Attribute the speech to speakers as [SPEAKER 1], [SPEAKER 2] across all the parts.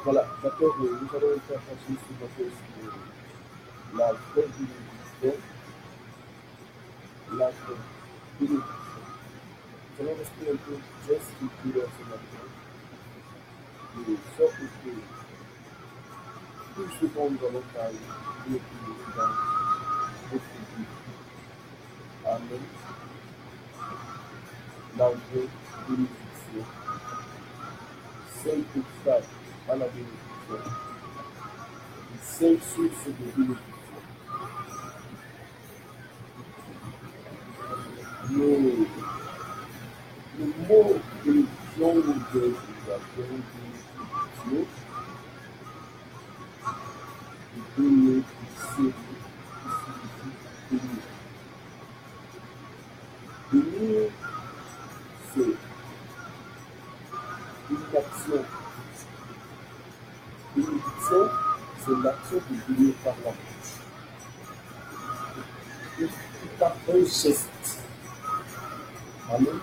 [SPEAKER 1] Voilà, d'accord, nous allons faire passer sur la vraie bénédiction, la vraie bénédiction. Nous allons rester un peu très structurés ce matin, de sorte que tout ce dont nous allons parler, nous le dans votre vie. Amen. La vraie bénédiction, cinq obstacles à la bénédiction, cinq sources de bénédiction. Le mot bénédiction ou bénédiction, bénéficier, qui signifie bénir. Bénir, c'est une action. Bénédiction, c'est l'action de bénir par la bouche. C'est un geste. Amen.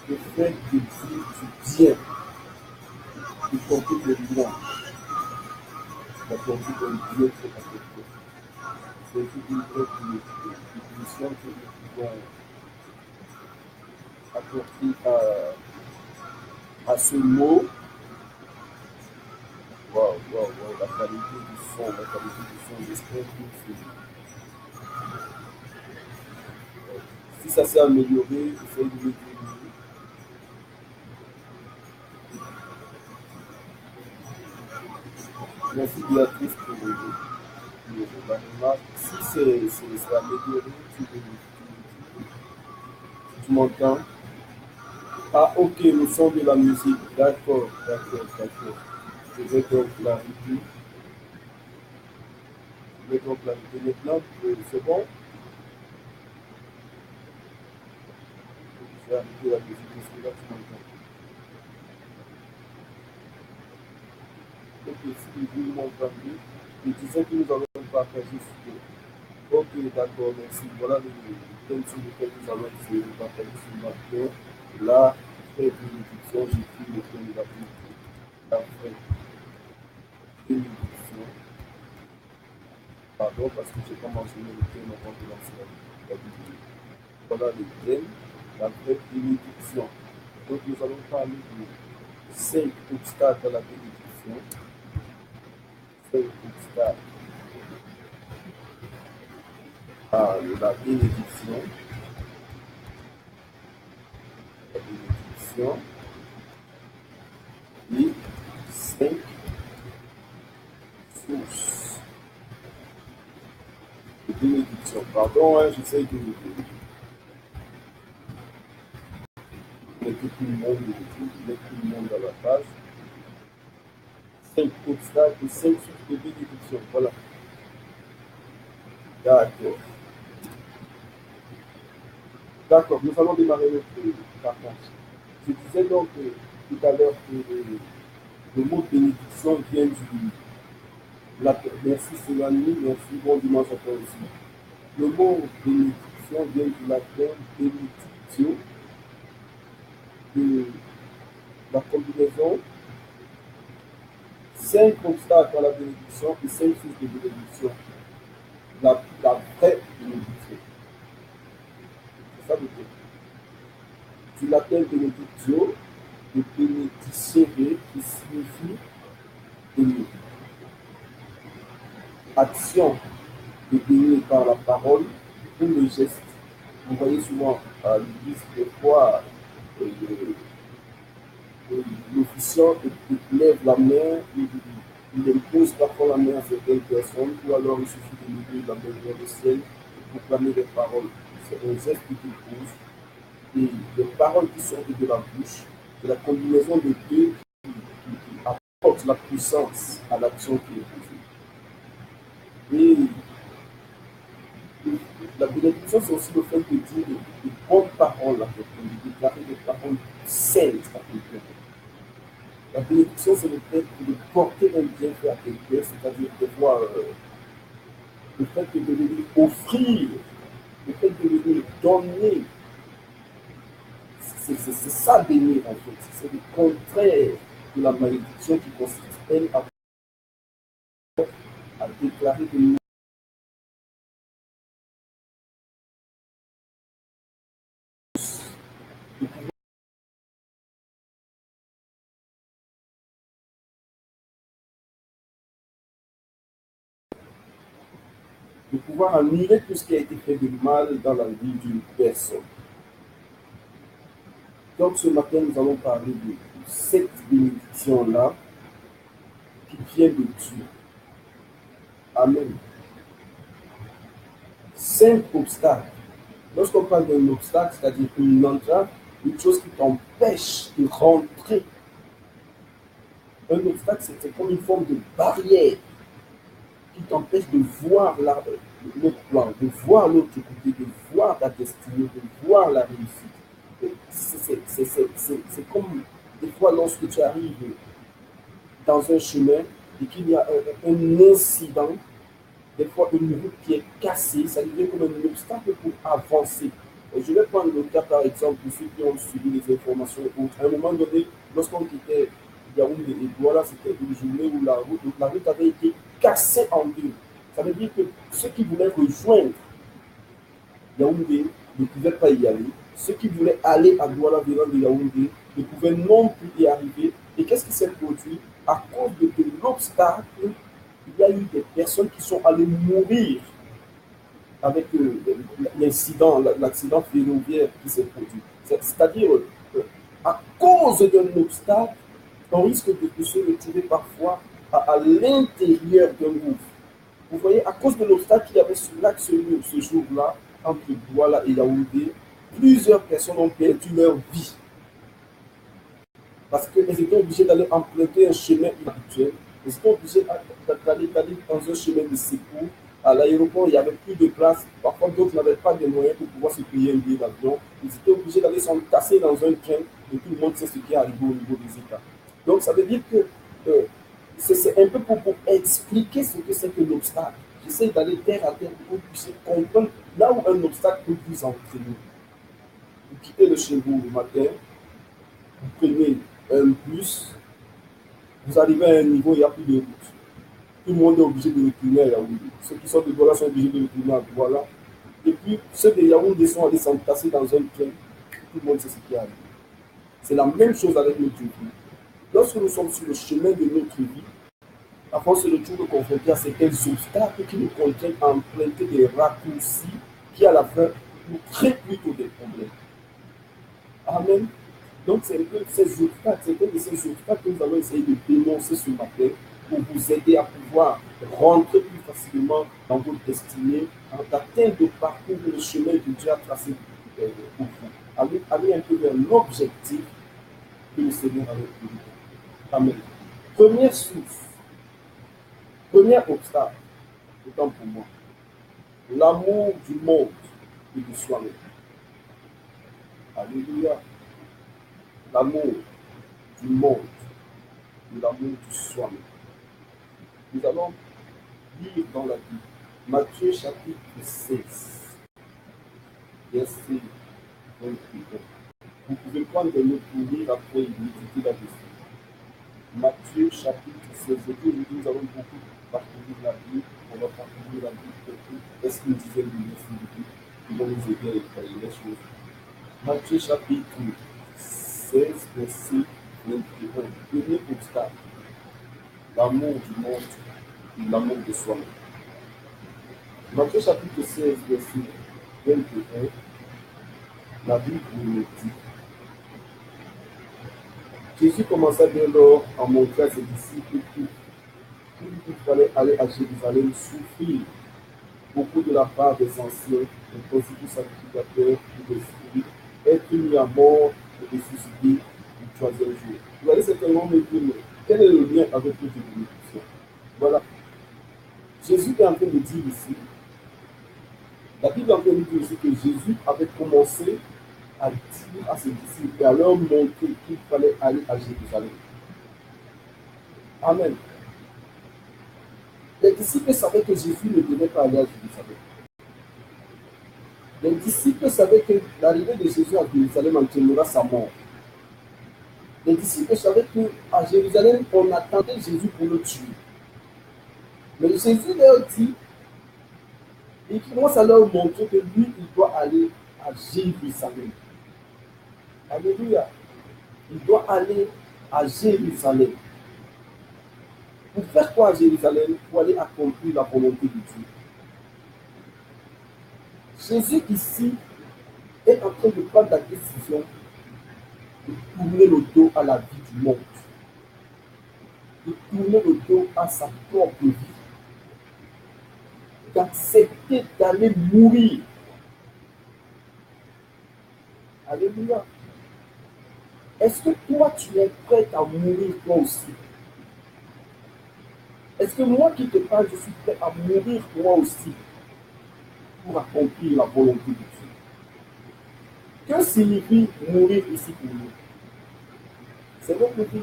[SPEAKER 1] Le fait de dire du bien, y compris des louanges, d'accorder un bien fait à quelqu'un. C'est une vraie définition que nous pouvons apporter à ce mot. Waouh, la qualité du son, j'espère que si ça s'est amélioré, essayez de le diminuer. Merci Béatrice pour la remarque. Si c'est amélioré, tu m'entends? Ah ok, le son de la musique. D'accord. Je vais donc clarifier. Maintenant, c'est bon? Je vais arrêter la musique parce que là tu m'entends. Ok, si vous m'entendez, je disais que nous allons partager ce que. Ok, d'accord, merci. Voilà le thème sur lequel nous allons essayer de partager ce matin. La vraie bénédiction, j'écris le thème de la bénédiction. La vraie bénédiction. Pardon, parce que je n'ai pas mentionné le thème avant de lancer la vidéo. Voilà le thème, la vraie bénédiction. Donc nous allons parler de 5 obstacles à la bénédiction. 5 obstacles à la bénédiction. La bénédiction. Et 5 sources de bénédiction. Pardon, hein, j'essaie de mettre tout le monde à la page. 5 obstacles et 5 sources de bénédiction. Voilà. D'accord. D'accord, nous allons démarrer notre partage. Je disais donc tout à l'heure que le mot bénédiction vient du latin. Merci Sélanie, merci, bon dimanche à toi aussi. Le mot bénédiction vient du latin benedictio, de la combinaison 5 obstacles à la bénédiction et 5 sources de bénédiction. La vraie bénédiction. C'est ça le terme. Du latin benedictio, de benedicere, qui signifie bénir. Action de bénir par la parole ou le geste. Vous voyez souvent à l'église, des fois, l'officiant lève la main, il impose parfois la main à certaines personnes, ou alors il suffit de lever la main vers le ciel pour proclamer des paroles. C'est un geste qu'il pose. Et les paroles qui sortent de la bouche, c'est la combinaison de deux qui apporte la puissance à l'action qui est posée. Et la bénédiction, c'est aussi le fait de dire de bonnes paroles à quelqu'un, de déclarer des paroles saintes à quelqu'un. La bénédiction, c'est le fait de porter un bienfait à quelqu'un, c'est-à-dire de voir le fait de venir offrir, le fait de venir donner. C'est ça bénir en fait. C'est le contraire de la malédiction qui consiste, elle, à déclarer de pouvoir annuler tout ce qui a été fait de mal dans la vie d'une personne. Donc ce matin, nous allons parler de cette bénédiction-là qui vient de Dieu. Amen. 5 obstacles. Lorsqu'on parle d'un obstacle, c'est-à-dire une entrave, une chose qui t'empêche de rentrer. Un obstacle, c'est comme une forme de barrière qui t'empêche de voir l'autre plan, de voir l'autre côté, de voir ta destinée, de voir la réussite. C'est comme des fois lorsque tu arrives dans un chemin et qu'il y a un incident, des fois une route qui est cassée, ça devient comme un obstacle pour avancer. Et je vais prendre le cas par exemple pour ceux qui ont suivi les informations. À un moment donné, lorsqu'on quittait Yaoundé et Douala, c'était une journée où la route avait été cassée en deux. Ça veut dire que ceux qui voulaient rejoindre Yaoundé ne pouvaient pas y aller. Ceux qui voulaient aller à Douala venant de Yaoundé ne pouvaient non plus y arriver. Et qu'est-ce qui s'est produit? À cause de l'obstacle, il y a eu des personnes qui sont allées mourir avec l'accident ferroviaire qui s'est produit. C'est-à-dire, à cause d'un obstacle, on risque de se retrouver parfois à l'intérieur d'un groupe. Vous voyez, à cause de l'obstacle qu'il y avait sur l'axe ce jour-là, entre Douala et Yaoundé, plusieurs personnes ont perdu leur vie. Parce qu'elles étaient obligées d'aller emprunter un chemin inhabituel. Elles étaient obligées d'aller dans un chemin de secours. À l'aéroport, il n'y avait plus de place. Parfois, d'autres n'avaient pas de moyens pour pouvoir se payer un billet d'avion. Ils étaient obligés d'aller s'entasser dans un train et tout le monde sait ce qui est arrivé au niveau des États. Donc, ça veut dire que c'est un peu pour expliquer ce que c'est que l'obstacle. J'essaie d'aller terre à terre pour que vous puissiez comprendre là où un obstacle peut vous entraîner. Vous quittez de chez vous le matin, vous prenez un bus, vous arrivez à un niveau, il n'y a plus de route. Tout le monde est obligé de retourner à Yaoundé. Ceux qui sont de Douala sont obligés de retourner à Douala. Et puis, ceux de Yaoundé sont allés s'entasser dans un train. Tout le monde sait ce qui arrive. C'est la même chose avec notre vie. Lorsque nous sommes sur le chemin de notre vie, à force de toujours confronter à certains obstacles qui nous contraignent à emprunter des raccourcis qui, à la fin, nous créent plutôt des problèmes. Amen. Donc, c'est un peu ces obstacles, c'est un de ces obstacles que nous allons essayer de dénoncer ce matin pour vous aider à pouvoir rentrer plus facilement dans votre destinée, en atteindre de parcourir le chemin que Dieu a tracé pour vous. Aller un peu vers l'objectif que le Seigneur a pour vous. Amen. Première source, premier obstacle, autant pour moi, l'amour du monde et de soi-même. Alléluia. L'amour du monde et l'amour de soi-même. Nous allons lire dans la Bible, Matthieu chapitre 16, verset 21. Vous pouvez prendre des notes pour lire après et méditer là-dessus. Matthieu chapitre 16. Nous allons beaucoup parcourir la Bible. On va parcourir la Bible. Est-ce qu'une dizaine de minutes qui vont nous aider à éclairer les choses. Matthieu chapitre 16, verset 21. Premier obstacle, l'amour du monde et l'amour de soi-même. Matthieu chapitre 16, verset 21, la Bible nous dit: Jésus commença dès lors à montrer à ses disciples qu'il fallait aller à Jérusalem souffrir beaucoup de la part des anciens, des principaux sacrificateurs et des scribes, être mis à mort et ressuscité le troisième jour. Vous allez certainement me dire, quel est le lien avec notre bénédiction? Voilà. Jésus est en train de dire ici, la Bible est en train de dire aussi que Jésus avait commencé à dire à ses disciples et à leur montrer qu'il fallait aller à Jérusalem. Amen. Les disciples savaient que Jésus ne devait pas aller à Jérusalem. Les disciples savaient que l'arrivée de Jésus à Jérusalem entraînera sa mort. Les disciples savaient qu'à Jérusalem, on attendait Jésus pour le tuer. Mais Jésus leur dit, il commence à leur montrer que lui, il doit aller à Jérusalem. Alléluia. Il doit aller à Jérusalem. Pour faire quoi à Jérusalem? Pour aller accomplir la volonté de Dieu. Jésus ici est en train de prendre la décision de tourner le dos à la vie du monde, de tourner le dos à sa propre vie, d'accepter d'aller mourir. Alléluia. Est-ce que toi, tu es prêt à mourir toi aussi? Est-ce que moi qui te parle, je suis prêt à mourir moi aussi pour accomplir la volonté de Dieu? Que signifie mourir ici pour nous? C'est notre vie.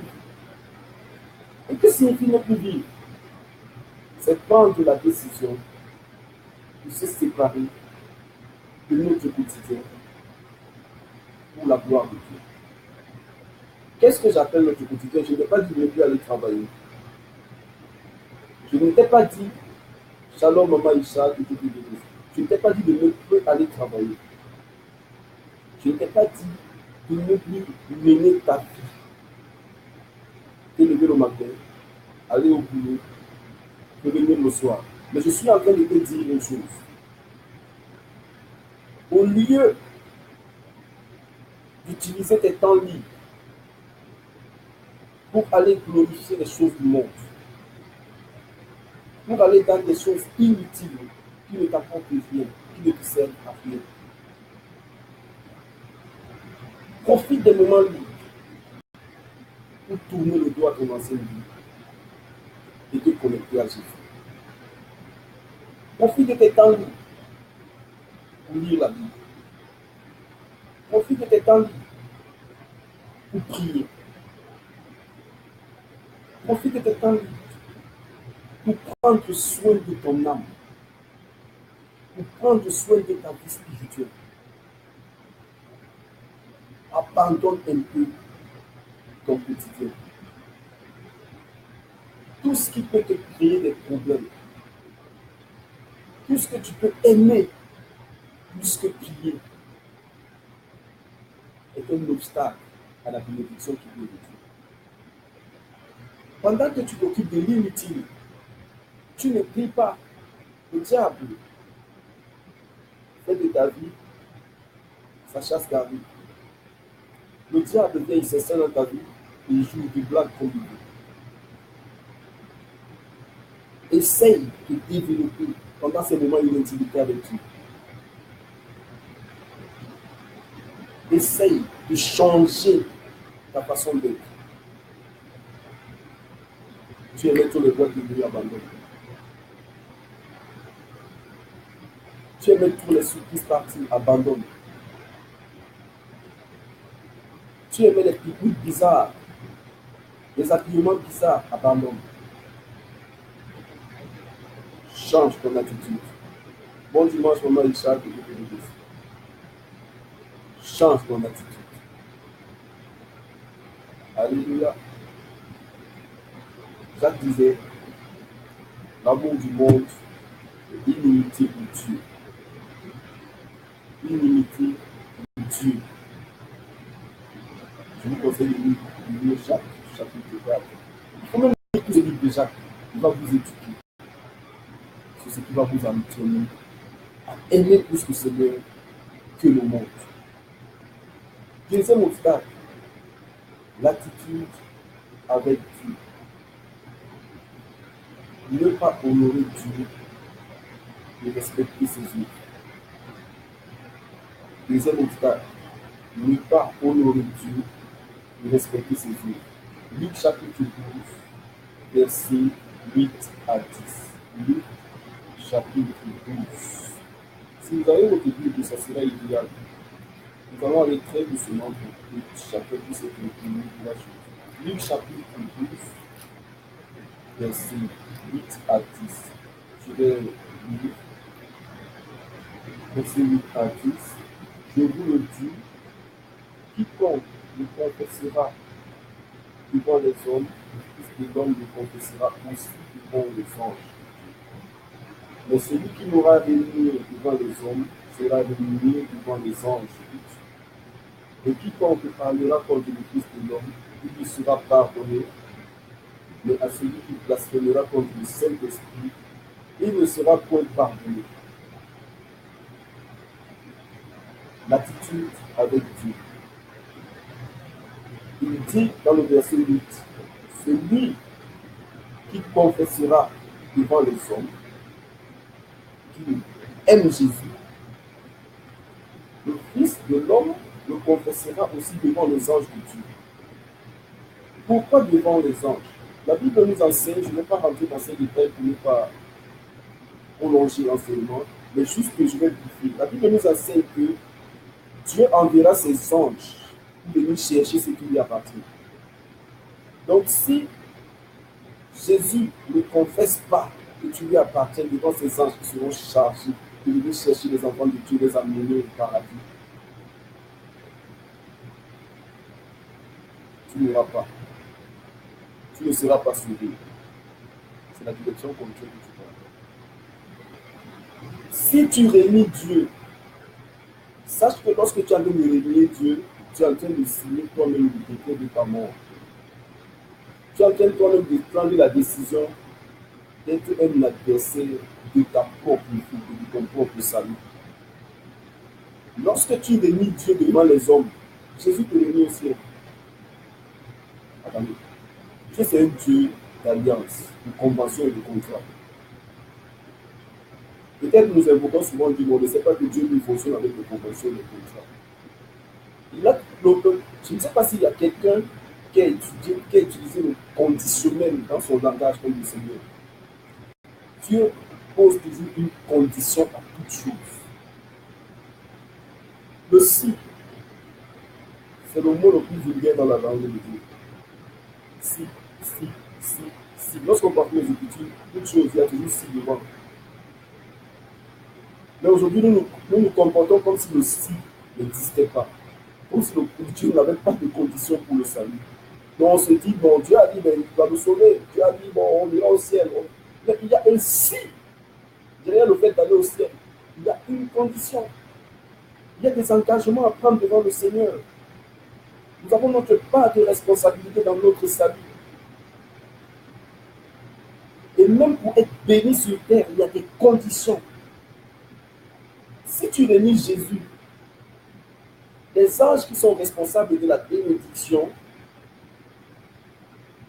[SPEAKER 1] Et que signifie notre vie? C'est prendre la décision de se séparer de notre quotidien pour la gloire de Dieu. Qu'est-ce que j'appelle notre quotidien? Je n'ai pas dit de ne plus aller travailler. Je ne t'ai pas dit, Shalom Maman Isha, je ne t'ai pas dit de ne plus aller travailler. Je ne t'ai pas dit de ne plus mener ta vie. Te lever le matin, aller au boulot, revenir le soir. Mais je suis en train de te dire une chose. Au lieu d'utiliser tes temps libres pour aller glorifier les choses du monde, pour aller dans des choses inutiles qui ne t'apportent rien, qui ne te servent à rien. Profite des moments libres pour tourner le dos à ton ancienne vie et te connecter à Jésus. Profite de tes temps libres pour lire la Bible. Profite de tes temps libres pour prier. Profite de tes temps libres pour prendre soin de ton âme, pour prendre soin de ta vie spirituelle. Abandonne un peu ton quotidien. tout ce qui peut te créer des problèmes, tout ce que tu peux aimer plus que prier, est un obstacle à la bénédiction qui vient de Dieu. Pendant que tu t'occupes de l'inutile, tu ne pries pas. Le diable fait de ta vie sa chasse gardée. Le diable vient, il s'installe dans ta vie et il joue des blagues comme il veut. Essaye de développer pendant ces moments une intimité avec Dieu. Essaye de changer ta façon d'être. Tu aimais tous les boîtes de nuit abandonnées. Tu aimais tous les surprises parties abandonnées. Tu aimais les pique-niques bizarres, les habillements bizarres abandonnés. Change ton attitude. Bon dimanche, maman Richard, que je te dis. Change ton attitude. Alléluia. Jacques disait, l'amour du monde est inimitié pour Dieu. Inimitié pour Dieu. Je vous conseille de lire Jacques, chapitre 4. Il faut même lire tous les livres de Jacques. Il va vous éduquer. C'est ce qui va vous amener à aimer plus le Seigneur que le monde. Deuxième obstacle, l'attitude avec Dieu. Ne pas honorer Dieu et respecter ses œuvres. Deuxième obstacle, ne pas honorer Dieu et respecter ses œuvres. Luc chapitre 12, versets 8 à 10. Luc chapitre 12. Si vous avez votre Bible, ça sera idéal. Nous allons aller très doucement pour Luc chapitre 12 et la chose. Luc chapitre 12, versets 8 à 10. Je vais lire verset 8 à 10. Je vous le dis, quiconque le confessera devant les hommes, le Fils de l'homme le confessera aussi devant les anges. Mais celui qui n'aura renié devant les hommes sera renié devant les anges. Et quiconque parlera contre le Fils de l'homme, il lui sera pardonné. Mais à celui qui blasphémera contre le Saint-Esprit, il ne sera point pardonné. L'attitude avec Dieu. Il dit dans le verset 8, celui qui confessera devant les hommes, qui aime Jésus, le Fils de l'homme le confessera aussi devant les anges de Dieu. Pourquoi devant les anges? La Bible nous enseigne, je ne vais pas rentrer dans ces détails pour ne pas prolonger l'enseignement, mais juste que je vais briefer. La Bible nous enseigne que Dieu enverra ses anges pour venir chercher ce qui lui appartient. Donc si Jésus ne confesse pas que tu lui appartiens devant ces anges qui seront chargés de venir chercher les enfants de Dieu, les amener au paradis, tu n'iras pas. Tu ne seras pas sauvé. C'est la direction comme Dieu que tu prends. Si tu réunis Dieu, sache que lorsque tu es en train de réunir Dieu, tu es en train de signer toi-même le décret de ta mort. Tu es en train toi-même de prendre la décision d'être un adversaire de ta propre vie, de ton propre salut. Lorsque tu réunis Dieu devant les hommes, Jésus te réunit au ciel. Attendez. Dieu, c'est un Dieu d'alliance, de convention et de contrat. Peut-être nous invoquons souvent Dieu, mais on ne sait pas que Dieu lui fonctionne avec des conventions et des contrats. Je ne sais pas s'il y a quelqu'un qui a utilisé le conditionnel dans son langage comme le Seigneur. Dieu pose toujours une condition à toute chose. Le si, c'est le mot le plus vulgaire dans la langue de Dieu. Si. Lorsqu'on parle des Écritures, toute chose, il y a toujours si devant. Mais aujourd'hui, nous nous comportons comme si le si n'existait pas. Comme si Dieu n'avait pas de conditions pour le salut. Donc on se dit, bon, Dieu a dit, ben, il va nous sauver. Dieu a dit, bon, on lui conditions. Il y a des engagements à prendre devant le Seigneur. Nous avons notre part de responsabilité dans notre salut. Et même pour être béni sur terre, il y a des conditions. Si tu réunis Jésus, les anges qui sont responsables de la bénédiction,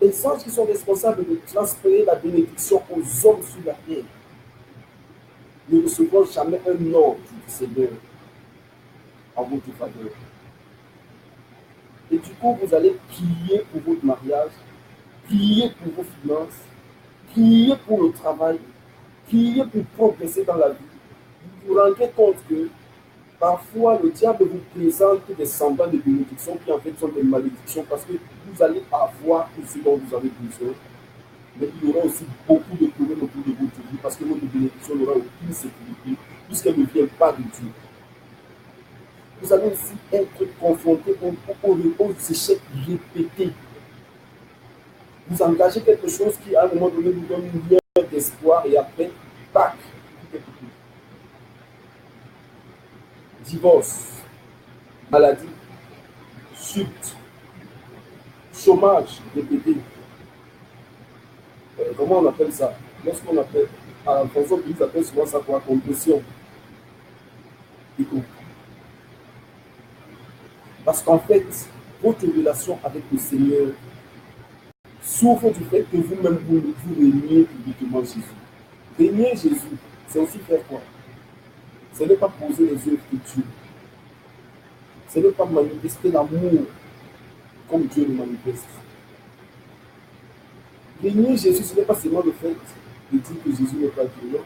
[SPEAKER 1] les anges qui sont responsables de transférer la bénédiction aux hommes sur la terre, ne recevront jamais un ordre du Seigneur en votre faveur. Et du coup, vous allez prier pour votre mariage, prier pour vos finances, prier pour le travail, prier pour progresser dans la vie. Vous vous rendez compte que parfois le diable vous présente des semblants de bénédictions qui en fait sont des malédictions parce que vous allez avoir tout ce dont vous avez besoin. Mais il y aura aussi beaucoup de problèmes autour de votre vie parce que votre bénédiction n'aura aucune sécurité puisqu'elle ne vient pas de Dieu. Vous allez aussi être confronté aux échecs répétés. Vous engagez quelque chose qui, à un moment donné, vous donne une lueur d'espoir et après, tac, tout est coupé. Divorce, maladie, chute, chômage répété. Comment on appelle ça? Lorsqu'on appelle, à François Bise appelle souvent ça pour la compression. Parce qu'en fait, votre relation avec le Seigneur souffre du fait que vous-même vous reniez publiquement Jésus. Renier Jésus, c'est aussi faire quoi? Ce n'est pas poser les œuvres de Dieu. Ce n'est pas manifester l'amour comme Dieu le manifeste. Renier Jésus, ce n'est pas seulement le fait de dire que Jésus n'est pas Dieu. Non.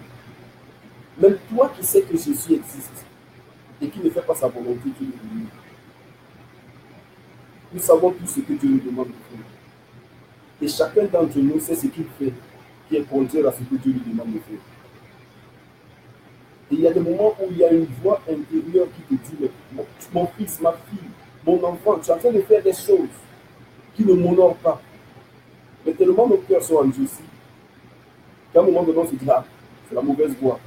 [SPEAKER 1] Même toi qui sais que Jésus existe et qui ne fait pas sa volonté, tu le renies. Nous savons tout ce que Dieu nous demande de faire. Et chacun d'entre nous sait ce qu'il fait qui est contraire à ce que Dieu lui demande de faire. Et il y a des moments où il y a une voix intérieure qui te dit, mon fils, ma fille, mon enfant, tu es en train de faire des choses qui ne m'honorent pas. Mais tellement nos cœurs sont endurcis qu'à un moment donné, on se dit, ah, c'est la mauvaise voie.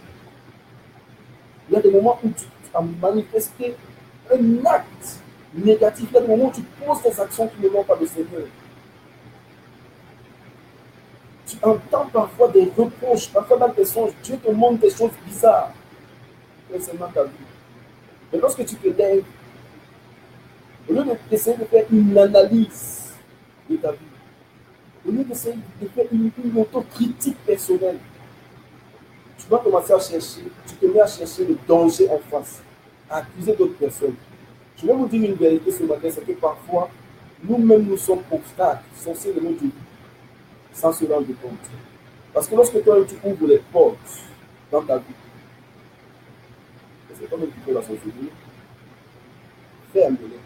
[SPEAKER 1] Il y a des moments où tu as manifesté un acte négatif. Il y a des moments où tu poses des actions qui ne vont pas le Seigneur. Tu entends parfois des reproches, parfois dans tes songes, Dieu te montre des choses bizarres concernant ta vie. Mais lorsque tu te lèves, au lieu d'essayer de faire une analyse de ta vie, au lieu d'essayer de faire une autocritique personnelle, tu vas commencer à chercher, tu te mets à chercher le danger en face, à accuser d'autres personnes. Je vais vous dire une vérité ce matin, c'est que parfois, nous-mêmes nous sommes obstacles, censés de notre vie, sans se rendre compte. Parce que lorsque toi, tu ouvres les portes dans ta vie, c'est toi-même qui fais la sorcellerie, ferme-les.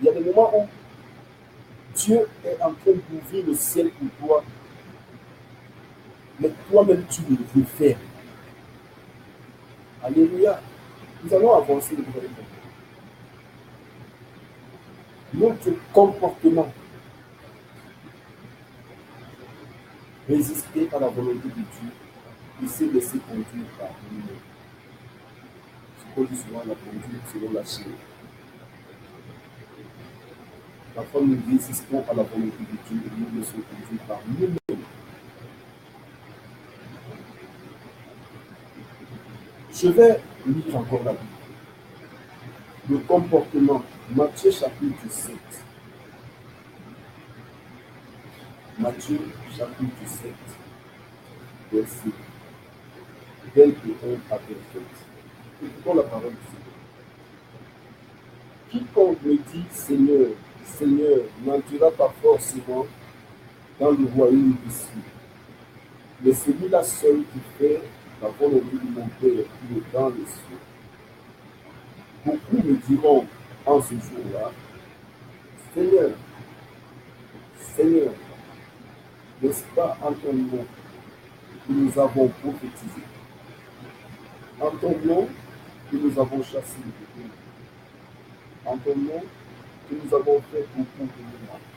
[SPEAKER 1] Il y a des moments où Dieu est en train d'ouvrir le ciel pour toi, mais toi-même tu le refermes. Alléluia. Nous allons avancer de vous. Notre comportement, résister à la volonté de Dieu et se laisser conduire par nous-mêmes. Ce qu'on dit souvent, la conduite selon la chair. Parfois, nous résistons à la volonté de Dieu et nous laissons conduire par nous-mêmes. Je vais lire encore la Bible. Le comportement, Matthieu chapitre 7. Matthieu chapitre 7, verset 21 à 27. Écoutons la parole du Seigneur. Quiconque me dit Seigneur, Seigneur, n'entrera pas forcément dans le royaume des cieux, mais celui-là seul qui fait la volonté de mon Père qui est dans les cieux. Beaucoup me diront en ce jour-là, Seigneur, Seigneur, n'est-ce pas en ton nom que nous avons prophétisé, en ton nom que nous avons chassé les démons, en ton nom que nous avons fait beaucoup de miracles.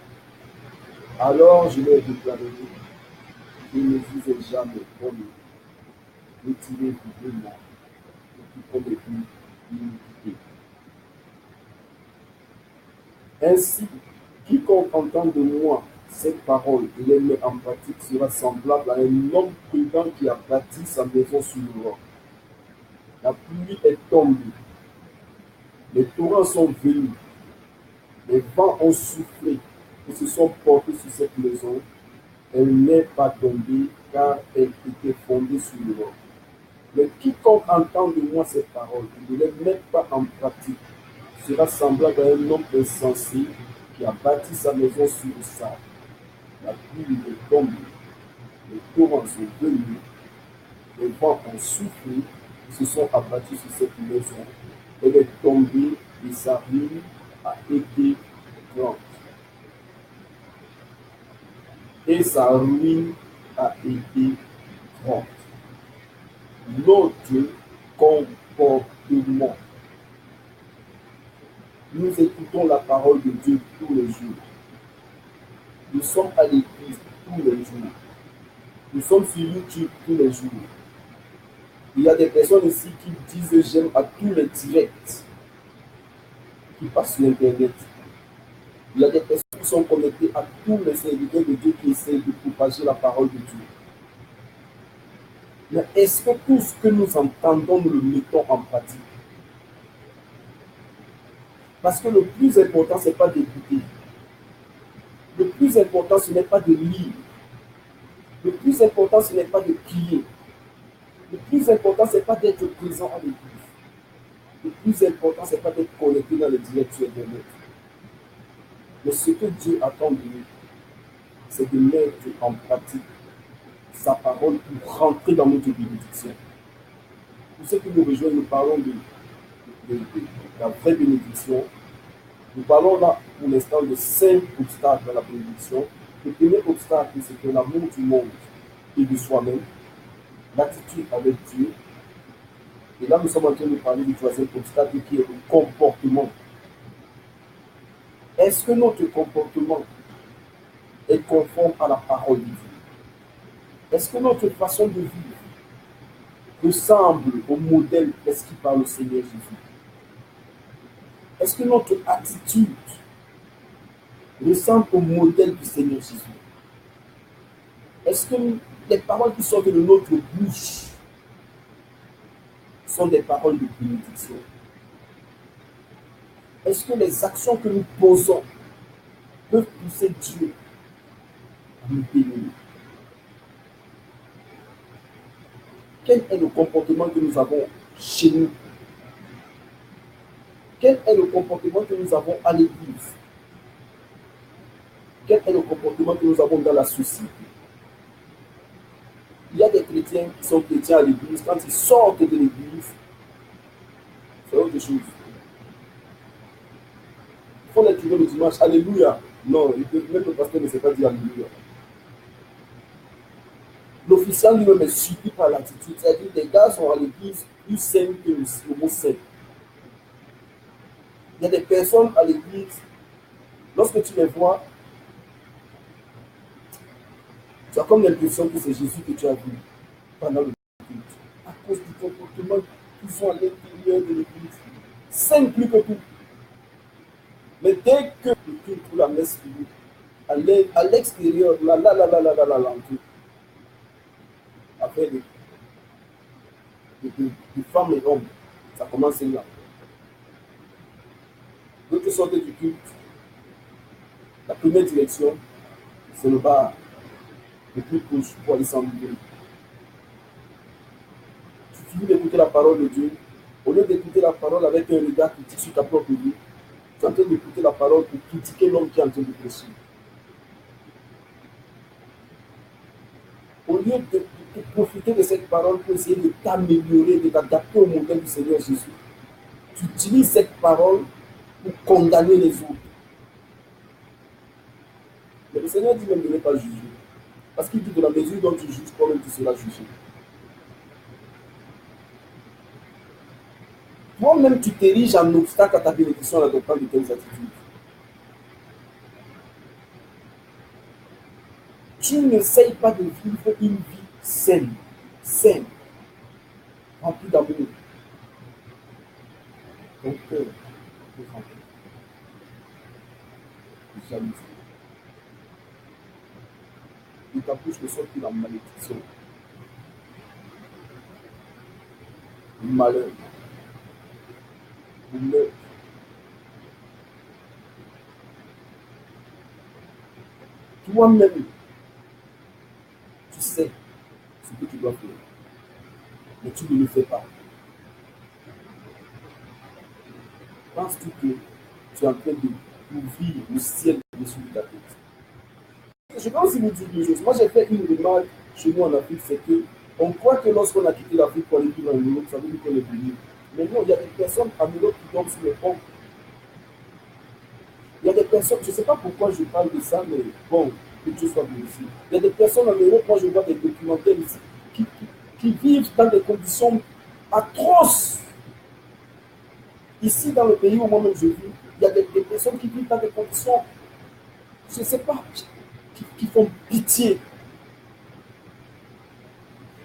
[SPEAKER 1] Alors je leur déclarerai, je ne vous ai jamais promis. retirez-vous de moi, qui prend des buts d'iniquité. Ainsi, quiconque entend de moi cette parole et les met en pratique sera semblable à un homme prudent qui a bâti sa maison sur le roc. La pluie est tombée, les torrents sont venus, les vents ont soufflé et se sont portés sur cette maison. Elle n'est pas tombée car elle était fondée sur le roc. Mais quiconque entend de moi ces paroles et ne les met pas en pratique sera semblable à un homme insensé qui a bâti sa maison sur le sable. La pluie est tombée, les torrents sont venus, les vents ont soufflé, ils se sont abattus sur cette maison. Elle est tombée et sa ruine a été grande. Et sa ruine a été grande. Notre comportement. Nous écoutons la parole de Dieu tous les jours. Nous sommes à l'église tous les jours. Nous sommes sur YouTube tous les jours. Il y a des personnes ici qui disent j'aime à tous les directs qui passent sur Internet. Il y a des personnes qui sont connectées à tous les serviteurs de Dieu qui essaient de propager la parole de Dieu. Mais est-ce que tout ce que nous entendons, nous le mettons en pratique? Parce que le plus important, ce n'est pas d'écouter. Le plus important, ce n'est pas de lire. Le plus important, ce n'est pas de prier. Le plus important, ce n'est pas d'être présent à l'église. Le plus important, ce n'est pas d'être connecté dans le direct sur Internet. Mais ce que Dieu attend de nous, c'est de mettre en pratique sa parole pour rentrer dans notre bénédiction. Pour ceux qui nous rejoignent, nous parlons de la vraie bénédiction. Nous parlons là pour l'instant de 5 obstacles dans la bénédiction. Le premier obstacle, c'est que l'amour du monde et de soi-même, l'attitude avec Dieu. Et là, nous sommes en train de parler du troisième obstacle qui est le comportement. Est-ce que notre comportement est conforme à la parole de Dieu? Est-ce que notre façon de vivre ressemble au modèle prescrit par le Seigneur Jésus? Est-ce que notre attitude ressemble au modèle du Seigneur Jésus? Est-ce que les paroles qui sortent de notre bouche sont des paroles de bénédiction? Est-ce que les actions que nous posons peuvent pousser Dieu à nous bénir? Quel est le comportement que nous avons chez nous? Quel est le comportement que nous avons à l'église? Quel est le comportement que nous avons dans la société? Il y a des chrétiens qui sont chrétiens à l'église. Quand ils sortent de l'église, c'est autre chose. Ils font les tueurs le dimanche. Alléluia. Non, même le pasteur ne sait pas dire Alléluia. L'officiant lui-même est surpris par l'attitude. C'est-à-dire que les gars sont à l'église plus sains que le mot saint. Il y a des personnes à l'église, lorsque tu les vois, tu as comme l'impression que c'est Jésus que tu as vu pendant le culte. À cause du comportement qu'ils sont à l'intérieur de l'église. Saint plus que tout. Mais dès que le culte ou la messe finit, à l'extérieur, après des femmes et hommes, ça commence là. L'autre sorte du culte, la première direction, c'est le bar, le plus proche pour aller s'enlever. Tu finis d'écouter la parole de Dieu, au lieu d'écouter la parole avec un regard critique sur ta propre vie, tu es en train d'écouter la parole pour critiquer l'homme qui est en train de prêcher. Au lieu de profiter de cette parole pour essayer de t'améliorer, de t'adapter au modèle du Seigneur Jésus, tu utilises cette parole pour condamner les autres. Mais le Seigneur dit même de ne pas juger. Parce qu'il dit de la mesure dont tu juges, toi-même tu seras jugé. Toi-même tu t'ériges en obstacle à ta bénédiction en adoptant de telles attitudes. Tu n'essayes pas de vivre une vie saine. rempli d'amour. Ton cœur est rempli de jalousie. De ta bouche ne sort plus la malédiction, le malheur, le meurtre. Toi-même, tu sais ce que tu dois faire, mais tu ne le fais pas. Penses-tu que tu es en train d'ouvrir le ciel au-dessus de ta tête? Je peux aussi vous dire une chose. Moi, j'ai fait une remarque chez nous en Afrique, c'est que on croit que lorsqu'on a quitté l'Afrique pour aller vivre en Europe, ça veut dire qu'on est béni. Mais non, il y a des personnes en Europe qui tombent sur les ponts. Il y a des personnes, je ne sais pas pourquoi je parle de ça, mais bon, que Dieu soit glorifié. Il y a des personnes en Europe, moi je vois des documentaires ici, qui vivent dans des conditions atroces. Ici, dans le pays où moi-même je vis, il y a des personnes qui vivent dans des conditions, je ne sais pas, qui font pitié.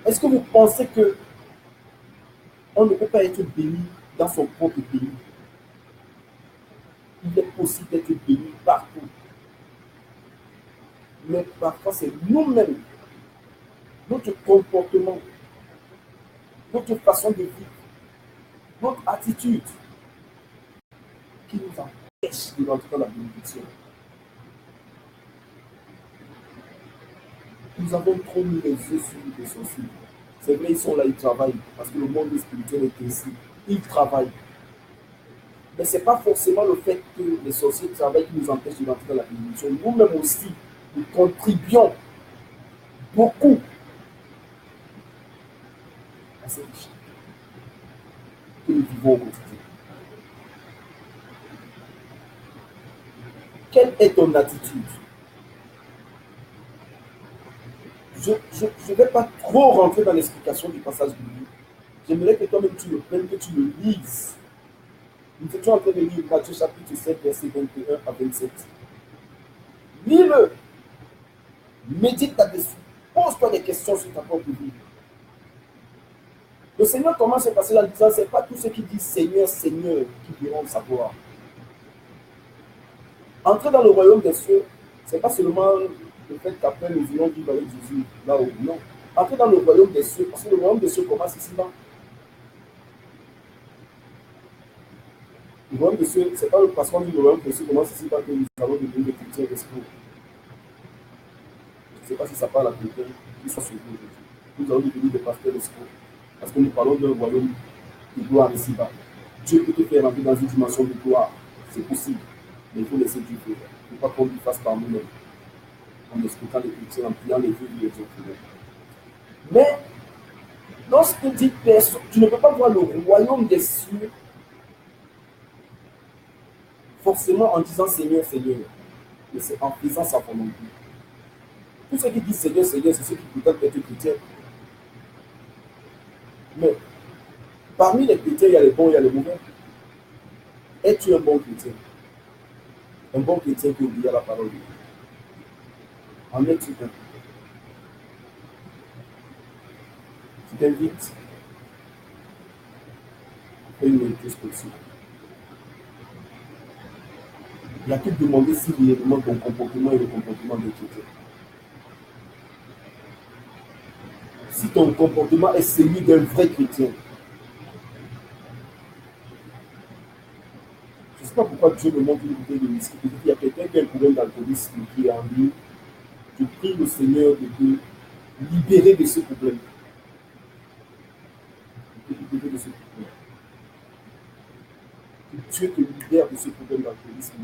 [SPEAKER 1] Est-ce que vous pensez que on ne peut pas être béni dans son propre pays? Il est possible d'être béni partout. Mais parfois, c'est nous-mêmes, notre comportement, notre façon de vivre, notre attitude qui nous empêche de rentrer dans la bénédiction. Nous avons trop mis les yeux sur les sorciers. C'est vrai, ils sont là, ils travaillent, parce que le monde spirituel est ainsi. Ils travaillent. Mais ce n'est pas forcément le fait que les sorciers travaillent qui nous empêche de rentrer dans la bénédiction. Nous-mêmes aussi, nous contribuons beaucoup à cette échec que nous vivons au quotidien. Quelle est ton attitude? Je ne vais pas trop rentrer dans l'explication du passage biblique. J'aimerais que toi-même tu le prennes, que tu le lises. Nous étions en train de lire Matthieu chapitre 7, verset 21 à 27. Lis-le. Médite là-dessus. Pose-toi des questions sur ta propre vie. Le Seigneur commence à passer en disant, ce n'est pas tous ceux qui disent Seigneur, Seigneur qui diront savoir. Entrer dans le royaume des cieux, ce n'est pas seulement le fait qu'après nous irons vivre avec Jésus là-haut. Non. Entrer dans le royaume des cieux, parce que le royaume des cieux commence ici-bas. Le royaume des cieux, ce n'est pas parce qu'on dit le royaume des cieux commence ici-bas que nous allons devenir des chrétiens escrocs. Je ne sais pas si ça parle à quelqu'un qui soit sur vous aujourd'hui. Nous allons devenir des pasteurs escrocs. Parce que nous parlons d'un royaume de gloire ici-bas. Dieu peut te faire rentrer dans une dimension de gloire. C'est possible. Mais il faut laisser Dieu faire. Il ne faut pas qu'on lui fasse par nous-mêmes. En expliquant les chrétiens, en priant les vieux et les autres. Mais, lorsque tu dis personne, tu ne peux pas voir le royaume des cieux forcément en disant Seigneur, Seigneur. Mais c'est en faisant sa volonté. Tous ceux qui disent Seigneur, Seigneur, c'est ceux qui peuvent être chrétiens. Mais, parmi les chrétiens, il y a les bons, il y a les mauvais. Es-tu un bon chrétien? Un bon chrétien qui obéit à la parole de Dieu. En es-tu un? Je t'invite à faire une introspection. Il y a que demander si réellement ton comportement est le comportement d'un chrétien. Si ton comportement est celui d'un vrai chrétien. Je ne sais pas pourquoi Dieu me montre une bouteille de whisky. Il y a quelqu'un qui a un problème d'alcoolisme qui est en lui. Je prie le Seigneur de te libérer de ce problème. De te libérer de ce problème. Que Dieu te libère de ce problème d'alcoolisme.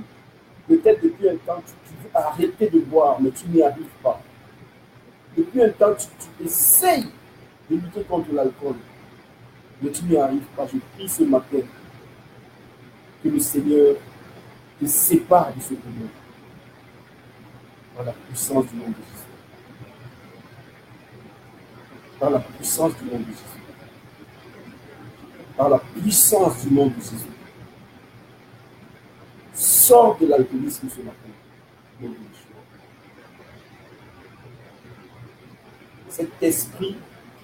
[SPEAKER 1] Peut-être depuis un temps, tu veux arrêter de boire, mais tu n'y arrives pas. Depuis un temps, tu essayes de lutter contre l'alcool, mais tu n'y arrives pas. Je prie ce matin que le Seigneur te sépare de ce problème. Par la puissance du nom de Jésus. Par la puissance du nom de Jésus. Par la puissance du nom de Jésus. Sors de l'alcoolisme ce matin. Cet esprit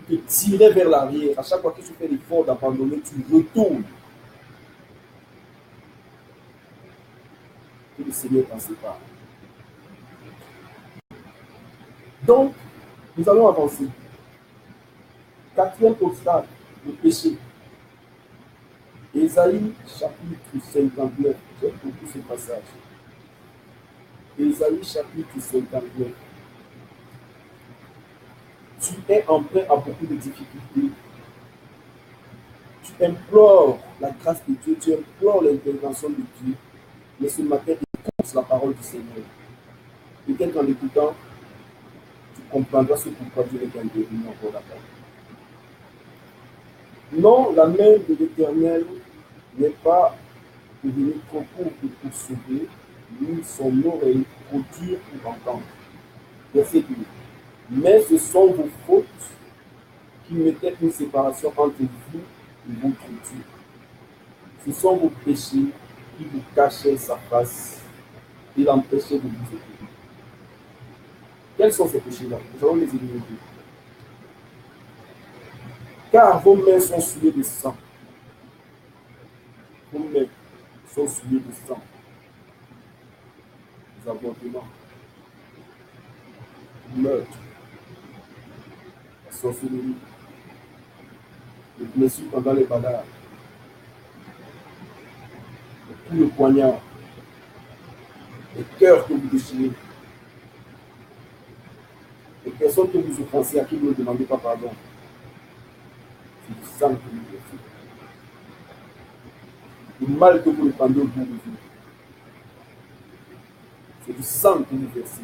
[SPEAKER 1] qui te tirer vers l'arrière. À chaque fois que tu fais l'effort d'abandonner, tu retournes. Que le Seigneur t'en sépare. Donc, nous allons avancer. Quatrième obstacle, le péché. Ésaïe chapitre 59. J'aime beaucoup ce passage. Ésaïe chapitre 59. Tu es en train à beaucoup de difficultés. Tu implores la grâce de Dieu, tu implores l'intervention de Dieu. Mais ce matin, écoute la parole du Seigneur. Peut-être en l'écoutant, tu comprendras ce pourquoi Dieu est intervenu encore là-bas. Non, la main de l'Éternel n'est pas devenue trop courte pour sauver, ni son oreille trop dure pour entendre. Verset 2. Mais ce sont vos fautes qui mettaient une séparation entre vous et votre Dieu. Ce sont vos péchés qui vous cachaient sa face et l'empêchaient de vous écouter. Quels sont ces péchés-là? Nous allons les énumérer. Car vos mains sont souillées de sang. Vos mains sont souillées de sang. Les avortements, le meurtre, la sorcellerie, les blessures pendant les bagarres, tout le poignard, les cœurs que vous déchirez, les personnes que vous offensez à qui vous ne demandez pas pardon. C'est du sang que vous versez. Le mal que vous répandez au bout de vous. C'est du sang que vous versez.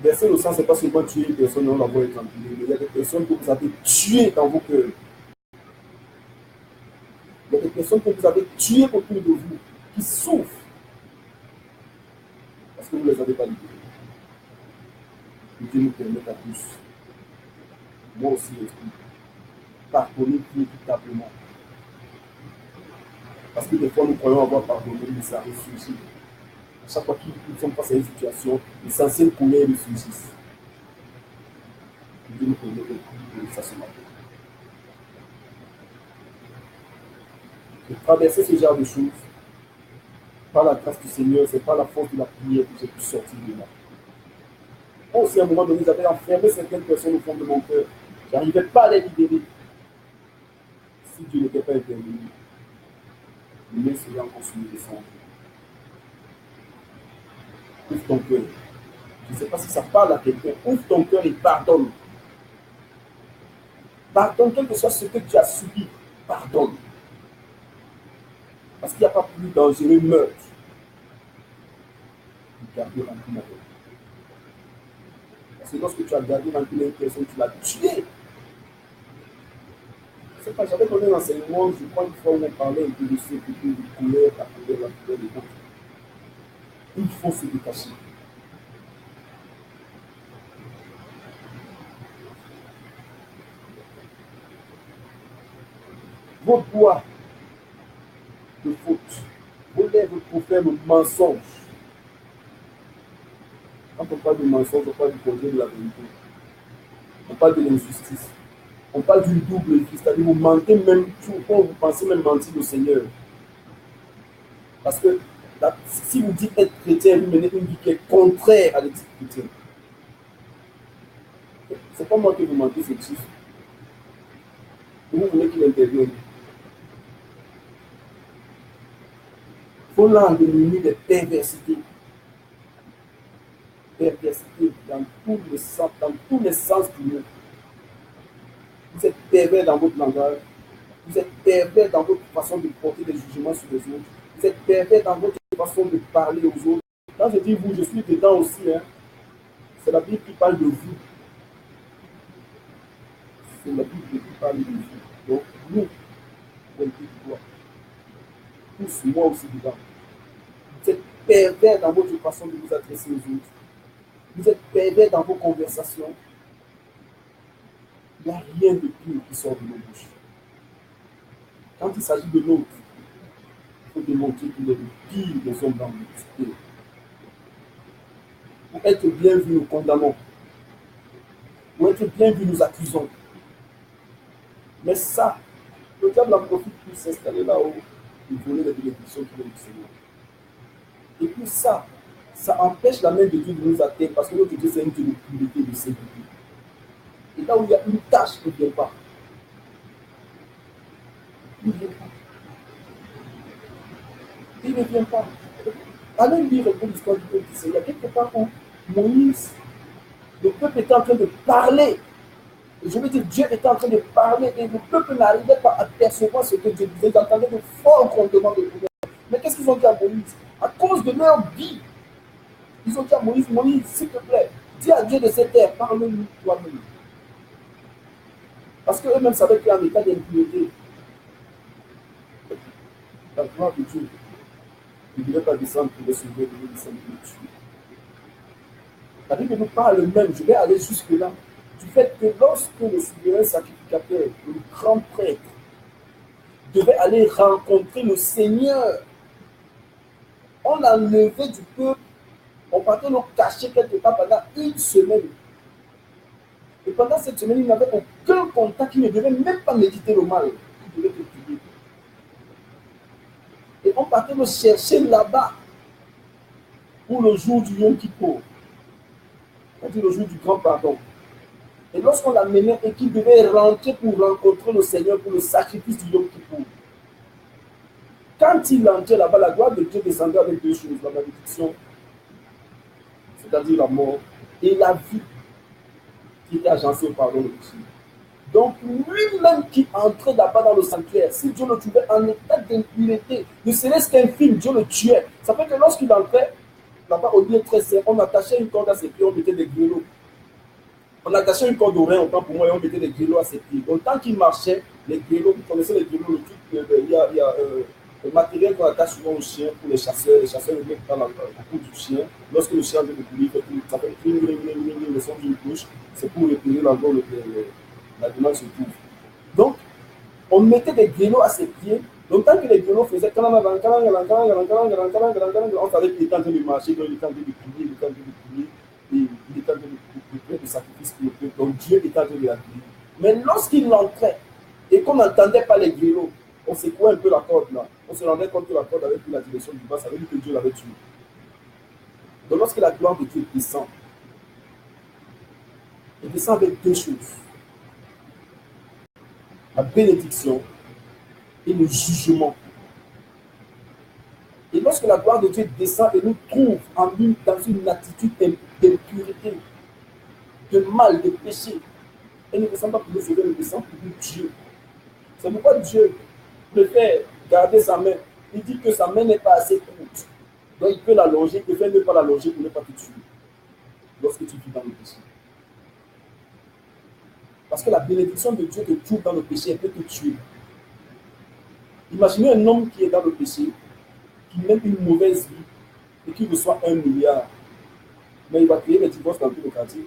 [SPEAKER 1] Verser le sang, ce n'est pas seulement tuer une personne et on la voit étrangler, mais il y a des personnes que vous avez tuées dans vos cœurs. Il y a des personnes que vous avez tuées autour de vous, qui souffrent, parce que vous ne les avez pas libérées. Que Dieu nous permette à tous, moi aussi, pardonner plus équitablement. Parce que des fois, nous croyons avoir pardonné, mais ça ressurgit. À chaque fois qu'ils sont face à une situation, l'essentiel pour eux ressurgissent. Dieu nous permette de ça ce matin. De traverser ce genre de choses, par la grâce du Seigneur, c'est par la force de la prière que j'ai pu sortir de là. Moi aussi, à un moment donné, j'avais enfermé certaines personnes au fond de mon cœur. Je n'arrivais pas à les libérer. Si Dieu n'était pas intervenu, le mien serait encore soumis de sang. Ouvre ton cœur. Je ne sais pas si ça parle à quelqu'un. Ouvre ton cœur et pardonne. Pardonne, quel que soit ce que tu as subi. Pardonne. Parce qu'il n'y a pas plus dangereux meurtre que garder rancune avec. Parce que lorsque tu as gardé rancune avec une personne, tu l'as tué. Je ne sais pas, j'avais donné un enseignement, je crois une fois où on parlait un peu de ce que de couleur, la couleur des autres. Il faut se détacher. Vos doigts de faute, vos lèvres profèrent mensonge. Quand on parle de mensonge, on parle du contraire de la vérité. On parle de l'injustice. On parle d'une double vie, c'est-à-dire vous mentez même tout, vous pensez même mentir au Seigneur. Parce que si vous dites être chrétien, vous menez une vie qui est contraire à l'éthique chrétienne. C'est pas moi qui vous mentez, c'est Christ. Vous voulez qu'il intervienne. Il faut là éliminer des perversités. Perversité dans tous les sens du mot. Vous êtes pervers dans votre langage. Vous êtes pervers dans votre façon de porter des jugements sur les autres. Vous êtes pervers dans votre façon de parler aux autres. Quand je dis vous, je suis dedans aussi. Hein. C'est la Bible qui parle de vous. C'est la Bible qui parle de vous. Donc, nous, on dit quoi? Tous, moi aussi dedans. Vous êtes pervers dans votre façon de vous adresser aux autres. Vous êtes pervers dans vos conversations. Il n'y a rien de pire qui sort de nos bouches. Quand il s'agit de l'autre, il faut démontrer qu'il est le pire des hommes dans l'humanité. Pour être bien vu, nous condamnons. être bien vu, nous accusons. Mais ça, le diable en profite pour s'installer là-haut et voler les bénédictions qui viennent du Seigneur. Et puis ça empêche la main de Dieu de nous atteindre parce que notre Dieu, c'est un Dieu de pureté, de sainteté. Et là où il y a une tâche, il ne vient pas. Il ne vient pas. Il ne vient pas. Allez lire un peu l'histoire du peuple d'Israël. Il y a quelque part où Moïse, le peuple était en train de parler. Je veux dire, Dieu était en train de parler et le peuple n'arrivait pas à percevoir ce que Dieu disait. Ils entendaient de forts grondements de douleur. Mais qu'est-ce qu'ils ont dit à Moïse? À cause de leur vie, ils ont dit à Moïse, Moïse, s'il te plaît, dis à Dieu de cette terre, parle-nous toi-même. Parce qu'eux-mêmes savaient qu'il y a un état d'impureté. La gloire de Dieu ne devait pas descendre pour les sauver, il devait descendre pour les tuer. La Bible nous parle même, je vais aller jusque-là, du fait que lorsque le souverain sacrificateur, le grand prêtre, devait aller rencontrer le Seigneur, on l'a levé du peuple, on partait le cacher quelque part pendant une semaine. Et pendant cette semaine, il n'avait aucun contact, il ne devait même pas méditer le mal. Il devait étudier. Et on partait le chercher là-bas pour le jour du Yom Kippour, c'est-à-dire le jour du grand pardon. Et lorsqu'on l'amenait et qu'il devait rentrer pour rencontrer le Seigneur pour le sacrifice du Yom Kippour, quand il entrait là-bas, la gloire de Dieu descendait avec deux choses, la malédiction, c'est-à-dire la mort, et la vie qui était agencée au pardon de péché. Donc lui-même qui entrait là-bas dans le sanctuaire, si Dieu le trouvait en état d'impureté, ne serait-ce qu'un film, Dieu le tuait. Ça fait que lorsqu'il entrait là-bas au lieu très saint, on attachait une corde à ses pieds, on mettait des grelots. On attachait une corde au rein, autant pour moi, et on mettait des grelots à ses pieds. Donc tant qu'il marchait, les grelots, vous connaissez les grelots, le truc, il y a le matériel qu'on attache souvent aux chiens pour les chasseurs le mettent dans la peau du chien. Lorsque le chien vient de courir, ça fait le son d'une couche, c'est pour repérer l'endroit où l'animal se trouve. Donc, on mettait des grelots à ses pieds. Donc, tant que les grelots faisaient, on savait qu'il était en train de marcher, donc il était en train de prier, il était en train de prier, et il était en train de faire des sacrifices pour le peuple. Donc, Dieu était en train de l'accueillir. Mais lorsqu'il entrait et qu'on n'entendait pas les grelots, on secouait un peu la corde là. On se rendait compte que la corde avait pris la direction du bas, ça veut dire que Dieu l'avait tué. Donc, lorsque la gloire de Dieu descend, il descend avec deux choses: la bénédiction et le jugement. Et lorsque la gloire de Dieu descend et nous trouve dans une attitude d'impureté, de mal, de péché, elle ne descend pas pour nous sauver, elle descend pour nous Dieu. C'est pourquoi Dieu préfère garder sa main. Il dit que sa main n'est pas assez courte. Donc il peut l'allonger, il préfère ne pas l'allonger pour ne pas te tuer lorsque tu vis dans le péché. Parce que la bénédiction de Dieu te trouve dans le péché, elle peut te tuer. Imaginez un homme qui est dans le péché, qui mène une mauvaise vie et qui reçoit 1 milliard. Mais il va créer les divorces dans tout le quartier.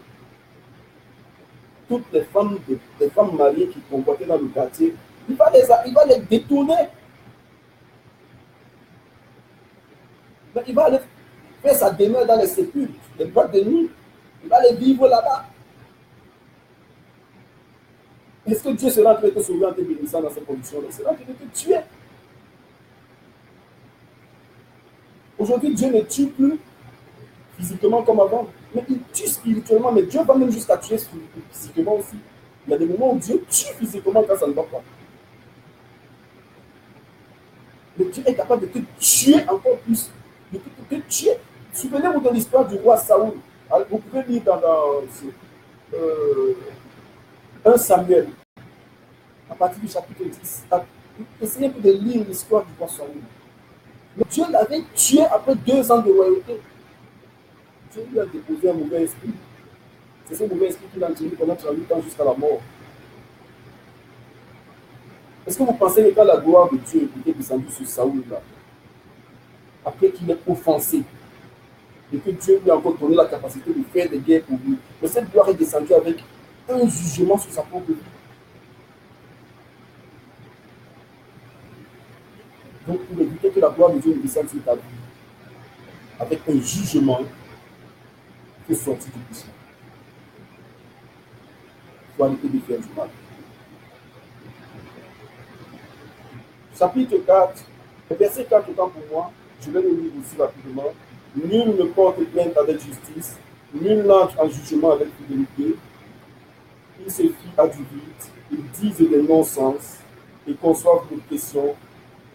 [SPEAKER 1] Toutes les femmes mariées qui convoitaient dans le quartier, il va les détourner. Donc il va aller faire sa demeure dans les sépulcres, les boîtes de nuit. Il va aller vivre là-bas. Est-ce que Dieu sera en train de te sauver en te bénissant dans ces conditions-là? Il sera en train de te tuer. Aujourd'hui, Dieu ne tue plus physiquement comme avant, mais il tue spirituellement. Mais Dieu va même jusqu'à tuer physiquement aussi. Il y a des moments où Dieu tue physiquement quand ça ne va pas. Mais Dieu est capable de te tuer encore plus. De te tuer. Souvenez-vous de l'histoire du roi Saoul. Vous pouvez lire dans 1 Samuel, à partir du chapitre 10. Essayez de lire l'histoire du roi Saoul. Mais Dieu l'avait tué après 2 ans de royauté. Dieu lui a déposé un mauvais esprit. C'est ce mauvais esprit qu'il a tenu pendant 38 ans jusqu'à la mort. Est-ce que vous pensez que quand la gloire de Dieu était descendue sur Saoul, là, après qu'il ait offensé, et que Dieu lui a encore donné la capacité de faire des guerres pour lui, mais cette gloire est descendue avec un jugement sur sa propre vie? Donc, pour éviter que la gloire de Dieu ne descende sur ta vie, avec un jugement, il faut sortir du péché. pour arrêter de faire du mal. Chapitre 4, verset 4 autant pour moi, je vais le lire aussi rapidement. Nul ne porte plainte avec justice, nul n'entre en jugement avec fidélité. Ils se fient à du vide, ils disent des non-sens et conçoivent des questions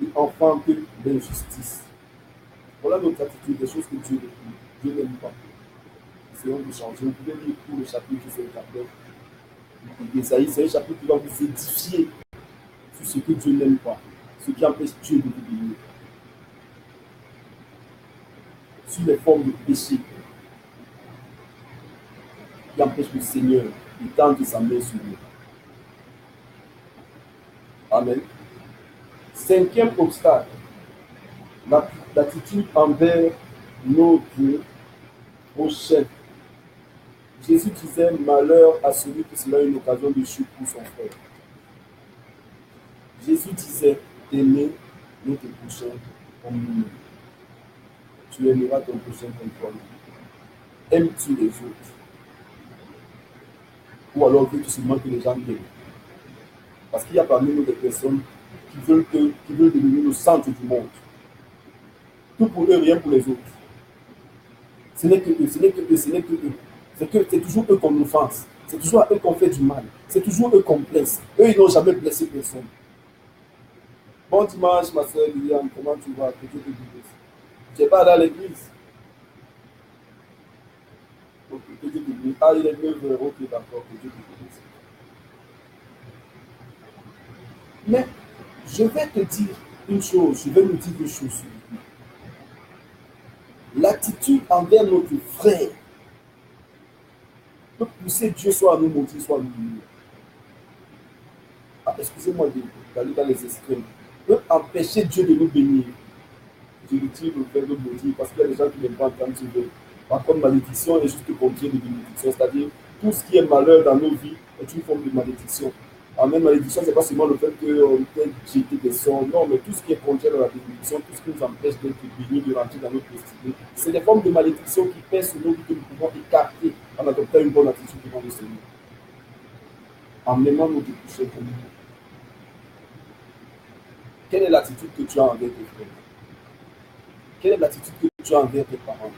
[SPEAKER 1] et enfantent l'injustice. Voilà notre attitude, des choses que Dieu n'aime pas. Essayons de changer. Vous pouvez lire tout le chapitre, c'est le chapitre d'Ésaïe, c'est un chapitre qui va vous édifier sur ce que Dieu n'aime pas, ce qui empêche Dieu de vous bénir, sur les formes de péché qui empêchent le Seigneur de tendre sa main sur nous. Amen. Cinquième obstacle, l'attitude envers notre prochain. Jésus disait malheur à celui qui sera une occasion de chute pour son frère. Jésus disait aimer notre prochain comme nous-mêmes. Tu aimeras ton prochain comme toi-même. Aimes-tu les autres? Ou alors veux-tu seulement que les gens t'aiment? Parce qu'il y a parmi nous des personnes qui veulent devenir le centre du monde. Tout pour eux, rien pour les autres. Ce n'est que eux, ce n'est que eux, ce n'est que eux. C'est toujours eux qu'on offense. C'est toujours à eux qu'on fait du mal. C'est toujours eux qu'on blesse. Eux, ils n'ont jamais blessé personne. Bon dimanche, ma soeur Liliane, comment tu vas? Que Dieu te bénisse. Tu n'es pas allé à l'église? Ok, que Dieu te bénisse. Ah, il est 9h, ok, d'accord, que Dieu te bénisse. Mais je vais te dire une chose, je vais nous dire une chose. L'attitude envers notre frère peut pousser Dieu soit à nous montrer, soit à nous bénir. Ah, excusez-moi d'aller dans les extrêmes. Peut empêcher Dieu de nous bénir. Je retire le fait de maudire parce qu'il y a des gens qui n'aiment pas entendre ce verbe. Par contre, malédiction est juste le contraire de bénédiction. C'est-à-dire, tout ce qui est malheur dans nos vies est une forme de malédiction. Amen. Malédiction, ce n'est pas seulement le fait qu'on peut jeter des sorts. Non, mais tout ce qui est contraire à la bénédiction, tout ce qui nous empêche d'être bénis, de rentrer dans notre destinée, c'est des formes de malédiction qui pèsent sur nos vies que nous pouvons écarter en adoptant une bonne attitude devant le Seigneur. En aimant notre prochain comme nous. Quelle est l'attitude que tu as envers tes frères? Quelle est l'attitude que tu as envers tes parents?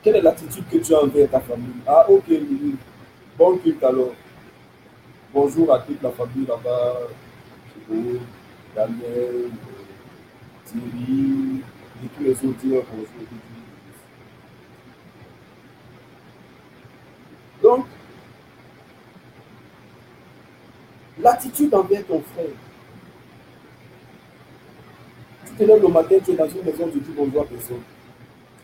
[SPEAKER 1] Quelle est l'attitude que tu as envers ta famille? Ah, ok, Lily. Bon culte alors. Bonjour à toute la famille là-bas. Daniel, Thierry, et tous les autres dire bonjour. Donc, l'attitude envers ton frère. Tu te lèves le matin, tu es dans une maison, tu dis bonjour à personne.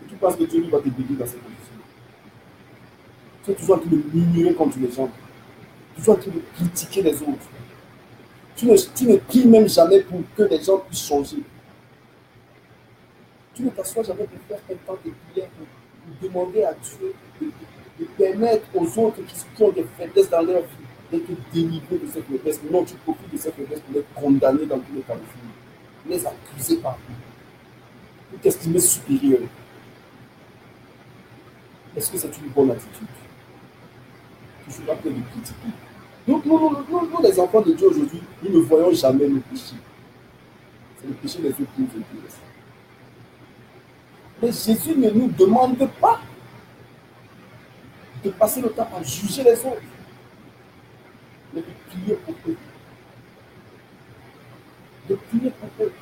[SPEAKER 1] Et tu penses que Dieu va te bénir dans cette condition. Tu es toujours en train de murmurer contre les gens. Toujours en train de critiquer les autres. Tu ne pries même jamais pour que les gens puissent changer. Tu ne t'assois jamais pour faire un temps de prière pour demander à Dieu de permettre aux autres qui ont des faiblesses dans leur vie d'être délivrés de cette faiblesse. Non, tu profites de cette faiblesse pour les condamner dans tous les cas de vie. Les accuser partout. Pour t'estimer supérieur. Est-ce que c'est une bonne attitude? Je suis là pour les critiquer. Donc, nous, les enfants de Dieu aujourd'hui, nous ne voyons jamais le péché. C'est le péché des autres qui nous intéresse. Mais Jésus ne nous demande pas de passer le temps à juger les autres, mais de prier pour eux. De prier pour eux.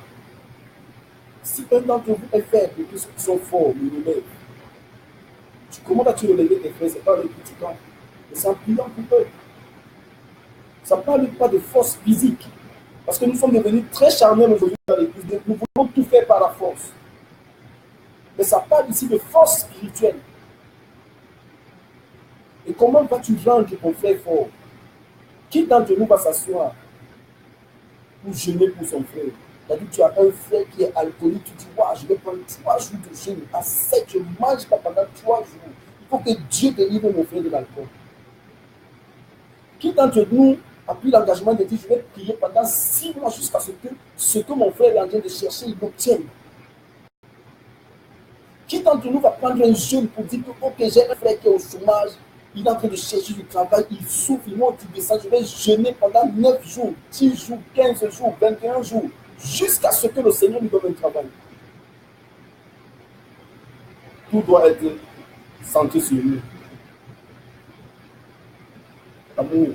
[SPEAKER 1] Si un d'entre vous est faible et que ceux qui sont forts le relèvent, comment as-tu relevé tes frères? C'est pas en les critiquant, mais c'est en priant pour eux. Ça ne parle pas de force physique. Parce que nous sommes devenus très charnels aujourd'hui dans l'église. Nous voulons tout faire par la force. Mais ça parle ici de force spirituelle. Et comment vas-tu rendre ton frère fort? Qui d'entre nous va s'asseoir pour jeûner pour son frère? C'est-à-dire que tu as un frère qui est alcoolique, tu dis, ouais, je vais prendre 3 jours de jeûne. À 7, je ne mange pas pendant 3 jours. Il faut que Dieu délivre mon frère de l'alcool. Qui d'entre nous a pris l'engagement de dire, je vais prier pendant 6 mois jusqu'à ce que mon frère est en train de chercher, il l'obtienne? Qui d'entre nous va prendre un jeûne pour dire que, ok, j'ai un frère qui est au chômage, Il est en train de chercher du travail, il souffre, il monte, il descend. Je vais jeûner pendant 9 jours, 10 jours, 15 jours, 21 jours, jusqu'à ce que le Seigneur lui donne un travail. Tout doit être centré sur lui. L'amour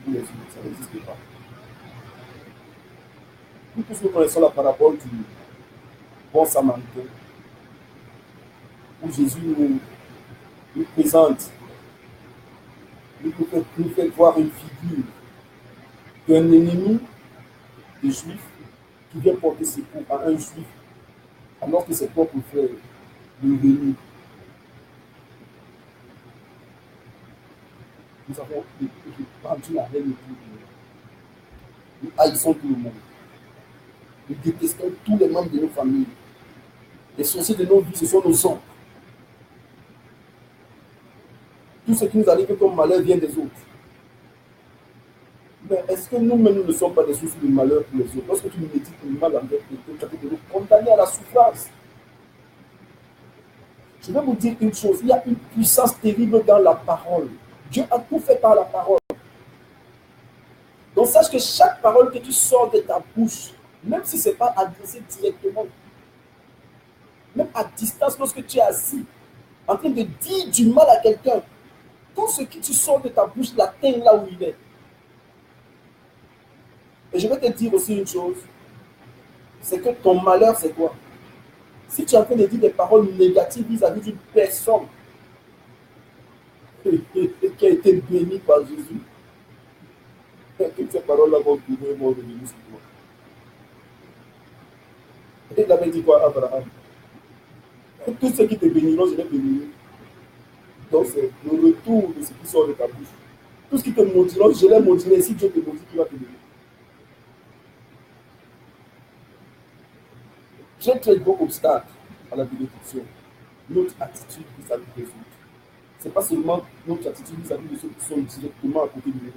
[SPEAKER 1] pour les autres, ça n'existe pas. Nous tous nous connaissons la parabole du bon samaritain, où Jésus nous présente, nous fait voir une figure d'un ennemi des Juifs qui vient porter secours à un Juif, alors que ses propres frères le renient. Nous avons rendu la haine autour de nous. Nous haïssons tout le monde. Nous détestons tous les membres de nos familles. Les sorciers de nos vies, ce sont nos oncles. Tout ce qui nous arrive comme malheur vient des autres. Mais est-ce que nous-mêmes, nous ne sommes pas des sources de malheur pour les autres? Lorsque tu médites le mal envers quelqu'un, tu as été condamné à la souffrance. Je vais vous dire une chose, il y a une puissance terrible dans la parole. Dieu a tout fait par la parole. Donc sache que chaque parole que tu sors de ta bouche, même si ce n'est pas adressé directement, même à distance, lorsque tu es assis, en train de dire du mal à quelqu'un, tout ce que tu sors de ta bouche l'atteint là où il est. Et je vais te dire aussi une chose, c'est que ton malheur, c'est quoi? Si tu es en train de dire des paroles négatives vis-à-vis d'une personne qui a été bénie par Jésus, toutes ces paroles-là vont tourner, vont revenir sur toi. Et il avait dit quoi à Abraham? Tous ceux qui te béniront, je vais te bénir. Donc c'est le retour de ce qui sort de ta bouche. Tout ce qui te maudiront, je les maudirai. Si Dieu te maudit, tu vas te bénir. J'ai un très gros obstacle à la bénédiction. Notre attitude vis-à-vis des autres. Ce n'est pas seulement notre attitude vis-à-vis de ceux qui sont directement à côté de nous,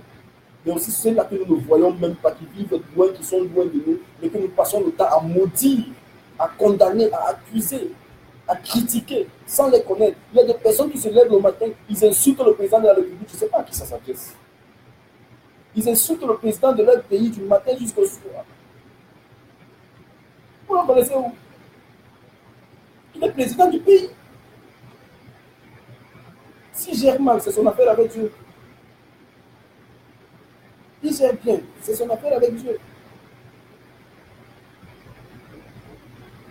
[SPEAKER 1] mais aussi ceux-là que nous ne voyons même pas, qui vivent loin, qui sont loin de nous, mais que nous passons le temps à maudire, à condamner, à accuser, à critiquer, sans les connaître. Il y a des personnes qui se lèvent le matin, ils insultent le président de la République, je ne sais pas à qui ça s'adresse. Ils insultent le président de leur pays du matin jusqu'au soir. Vous le connaissez où? Il est président du pays. S'il gère mal, c'est son affaire avec Dieu. Il gère bien, c'est son affaire avec Dieu.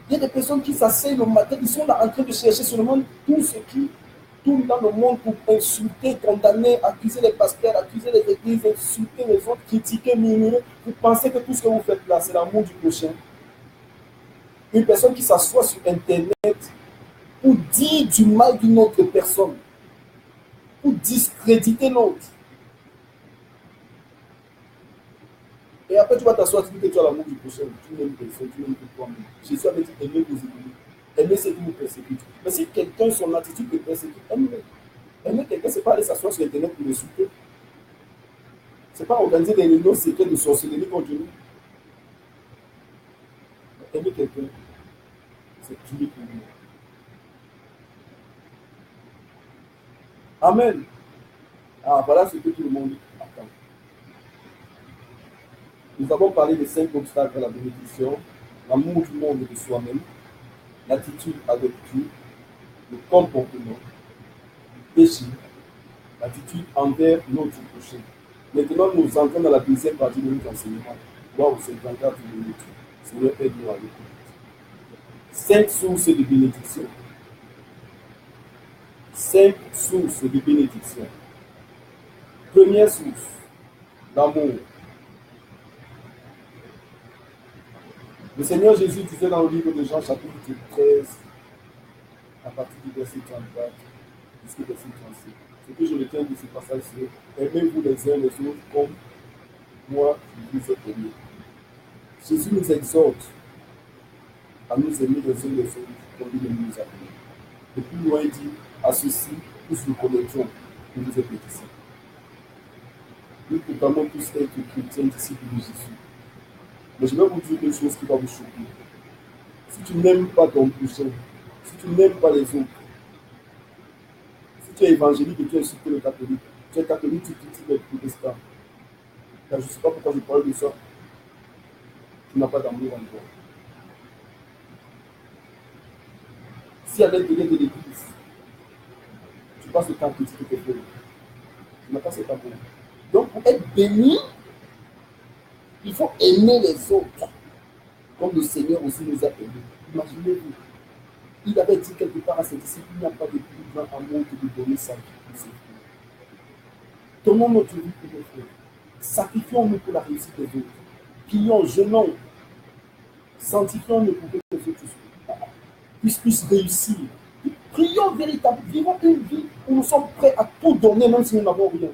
[SPEAKER 1] Il y a des personnes qui s'asseyent le matin, ils sont là en train de chercher seulement tout ce qui tourne dans le monde pour insulter, condamner, accuser les pasteurs, accuser les églises, insulter les autres, critiquer, murmurer. Vous pensez que tout ce que vous faites là, c'est l'amour du prochain? Une personne qui s'assoit sur Internet pour dire du mal d'une autre personne, pour discréditer l'autre. Et après, tu vas t'asseoir, tu dis que tu as l'amour du prochain, tu n'aimes personne, tu n'aimes que toi-même. Jésus avait dit aimer vos ennemis, aimer ceux qui nous persécutent. Mais si quelqu'un, son attitude te persécute, aime-le. Aimer quelqu'un, ce n'est pas aller s'asseoir sur Internet pour l'insulter. Ce n'est pas organiser des réunions secrètes de sorcellerie contre nous. Aimer quelqu'un, c'est tuer pour lui. Amen. Ah, voilà ce que tout le monde attend. Nous avons parlé des 5 obstacles à la bénédiction: l'amour du monde et de soi-même, l'attitude avec Dieu, le comportement, le péché, l'attitude envers notre prochain. Maintenant, nous entrons dans la deuxième partie de notre enseignement. Waouh, c'est 24 minutes. Seigneur, aide-nous à l'écouter. 5 sources de bénédiction. 5 sources de bénédiction. Première source, l'amour. Le Seigneur Jésus disait dans le livre de Jean, chapitre 13, à partir du verset 34 jusqu'au verset 36. Ce que je retiens de ce passage, c'est: aimez-vous les uns les autres comme moi je vous ai aimé. Jésus nous exhorte à nous aimer les uns les autres comme il nous a aimés. Et plus loin, il dit: à ceci, tous nous connaîtrons que vous êtes ici. Nous pouvons tous être chrétiens, disciples de Jésus. Mais je vais vous dire une chose qui va vous choquer. Si tu n'aimes pas ton prochain, si tu n'aimes pas les autres, si Tu es évangélique et tu insultes le catholique. Tu es catholique, tu critiques les protestants. Je ne sais pas pourquoi je parle de ça. Tu n'as pas d'amour en toi. Si à l'intérieur de l'église, tu passes le temps à critiquer tes frères, tu n'as pas cet amour. Donc, pour être béni, il faut aimer les autres, comme le Seigneur aussi nous a aimés. Imaginez-vous, il avait dit quelque part à ses disciples, il n'y a pas de plus grand amour que de donner sa vie pour ses frères. Donnons notre vie pour nos frères. Sacrifions-nous pour la réussite des autres. Prions, jeûnons, sanctifions-nous pour que les autres puissent réussir. Prions véritablement, vivons une vie où nous sommes prêts à tout donner, même si nous n'avons rien.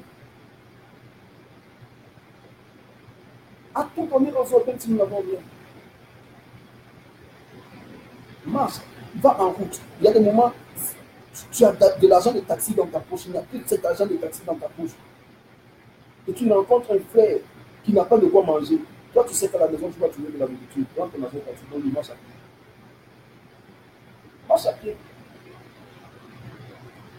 [SPEAKER 1] À tout donner dans un même si nous n'avons rien. Marche, va en route. Il y a des moments, tu as de l'argent de taxi dans ta poche, il n'y a plus de cet argent de taxi dans ta poche. Et tu rencontres un frère qui n'a pas de quoi manger. Toi, tu sais qu'à la maison, tu vas trouver de la nourriture. Prends ton argent de taxi, donc il marche à pied. Marche à pied.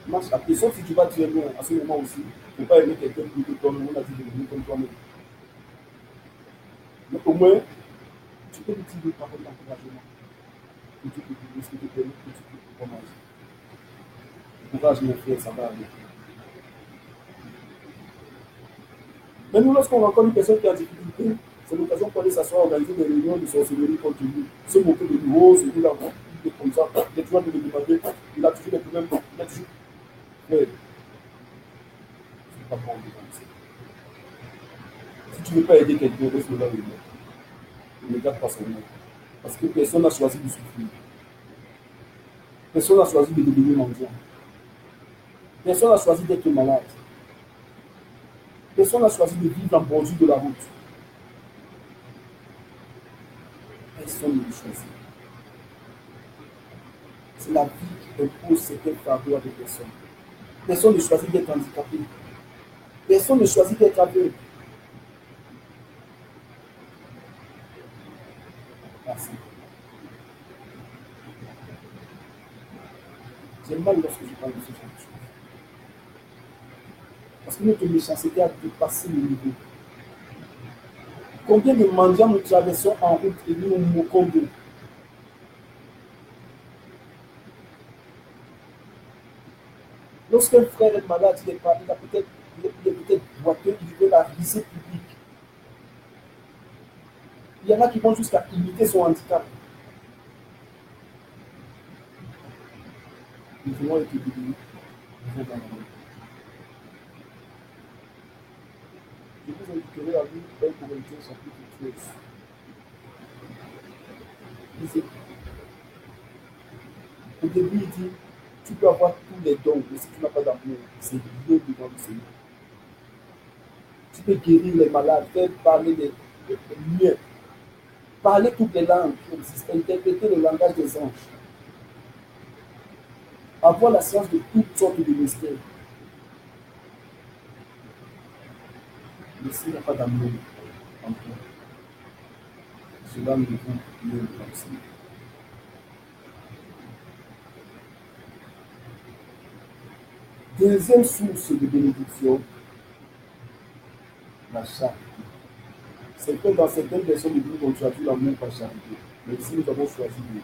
[SPEAKER 1] Marche à pied. Sauf si tu vas tuer loin à ce moment aussi. Il ne faut pas aimer quelqu'un plus que toi-même. On a dit de venir comme toi-même. Mais au moins, tu peux lui dire des paroles d'encouragement. Que tu peux ce que tu peux, que tu peux manger. Courage, mon frère, ça va aller. Mais nous, lorsqu'on rencontre une personne qui a des difficultés, c'est l'occasion pour aller s'asseoir, organiser des réunions de sorcellerie contre lui, se moquer de lui, oh, c'est lui là, il est comme ça, il est toujours de lui demander, il a toujours des problèmes, il a toujours. Mais, c'est pas bon de penser. Si tu ne veux pas aider quelqu'un, laisse-le là aider. Ne garde pas son nom. Parce que personne n'a choisi de souffrir. Personne n'a choisi de devenir mendiant. Personne n'a choisi d'être malade. Personne n'a choisi de vivre en bordure de la route. Personne ne le choisit. C'est la vie qui impose certains fardeaux à des personnes. Personne ne choisit d'être handicapé. Personne ne choisit d'être aveugle. Merci. J'ai mal lorsque je parle de ce genre de choses. Parce que notre méchanceté a dépassé le niveau. Combien de mendiants nous traversons en route et nous nous moquons d'eux? Lorsqu'un frère est malade, il est peut-être boiteux, il veut la risée publique. Il y en a qui vont jusqu'à imiter son handicap. Nous voulons être bénis. Je vous inviterai à lire 1 Corinthiens chapitre 13. Au début, il dit, tu peux avoir tous les dons, mais si tu n'as pas d'amour, c'est Dieu devant le Seigneur. Tu peux guérir les malades, faire parler les muets, parler toutes les langues qui existent, interpréter le langage des anges, avoir la science de toutes sortes de mystères. Mais s'il n'y a pas d'amour en toi, cela ne devient plus possible. Deuxième source de bénédiction, la charité. C'est que dans certaines versions de Bible, on traduit l'amour par charité. Mais ici, nous avons choisi de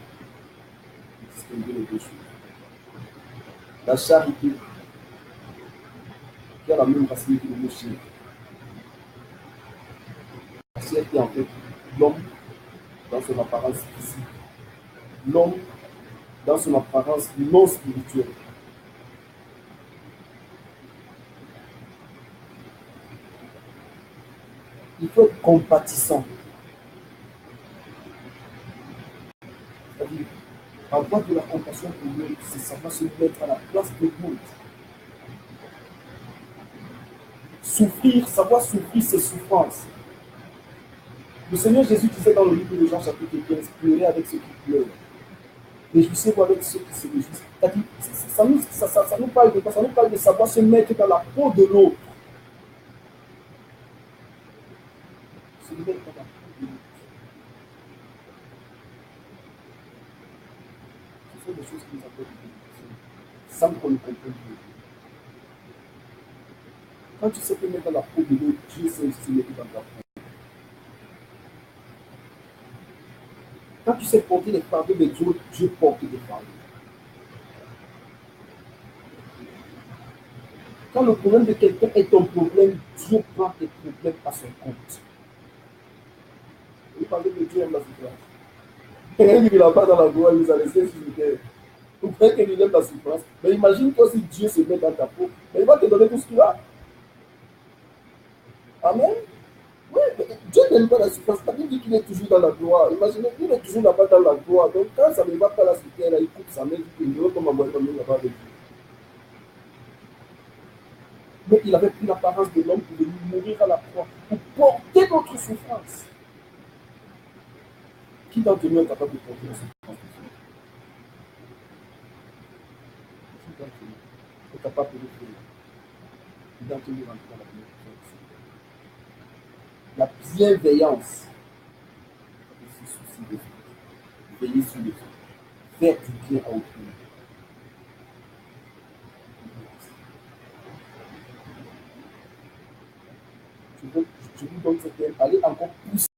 [SPEAKER 1] distinguer les deux choses. La charité, qui a la même racine que le mot chien. La charité, en fait, l'homme dans son apparence physique, l'homme dans son apparence non spirituelle. Il faut être compatissant. C'est-à-dire, avoir de la compassion pour l'autre, c'est savoir se mettre à la place de l'autre. Souffrir, savoir souffrir ses souffrances. Le Seigneur Jésus disait dans le livre de Jean chapitre 15, pleurez avec ceux qui pleurent. Réjouissez-vous avec ceux qui se réjouissent. C'est-à-dire, ça nous parle de quoi? Ça nous parle de savoir se mettre dans la peau de l'autre. Se mettre dans la peau de l'autre. Ce sont des choses qui nous appellent de bénédiction, sans qu'on ne comprenne pas. Quand tu sais te mettre dans la peau de l'autre, Dieu sait aussi mettre dans ta peau. Quand tu sais porter les fardeaux des autres, Dieu porte des fardeaux. Quand le problème de quelqu'un est ton problème, Dieu prend tes problèmes à son compte. Vous parlez de Dieu aime la souffrance. Quelqu'un qui n'a pas dans la gloire, il nous a laissé sur le terre. Vous croyez qu'il aime la souffrance. Mais imagine toi si Dieu se met dans ta peau, mais il va te donner tout ce qu'il a. Amen. Oui, mais Dieu n'aime pas la souffrance. La Bible dit qu'il est toujours dans la gloire. Imaginez, il est toujours là-bas dans la gloire. Donc quand ça ne va pas là sur terre, il coupe sa main, il dit comme un moyen là-bas avec lui. Mais il avait pris l'apparence de l'homme pour venir mourir à la croix, pour porter notre souffrance. Qui d'entre nous est capable de porter la souffrance? Qui d'entre nous est capable de le faire? Qui d'entre nous rentre dans la bienveillance? La bienveillance, c'est se soucie des autres, veiller sur les autres, faire du bien à autrui. Je vous donne ce thème, allez encore plus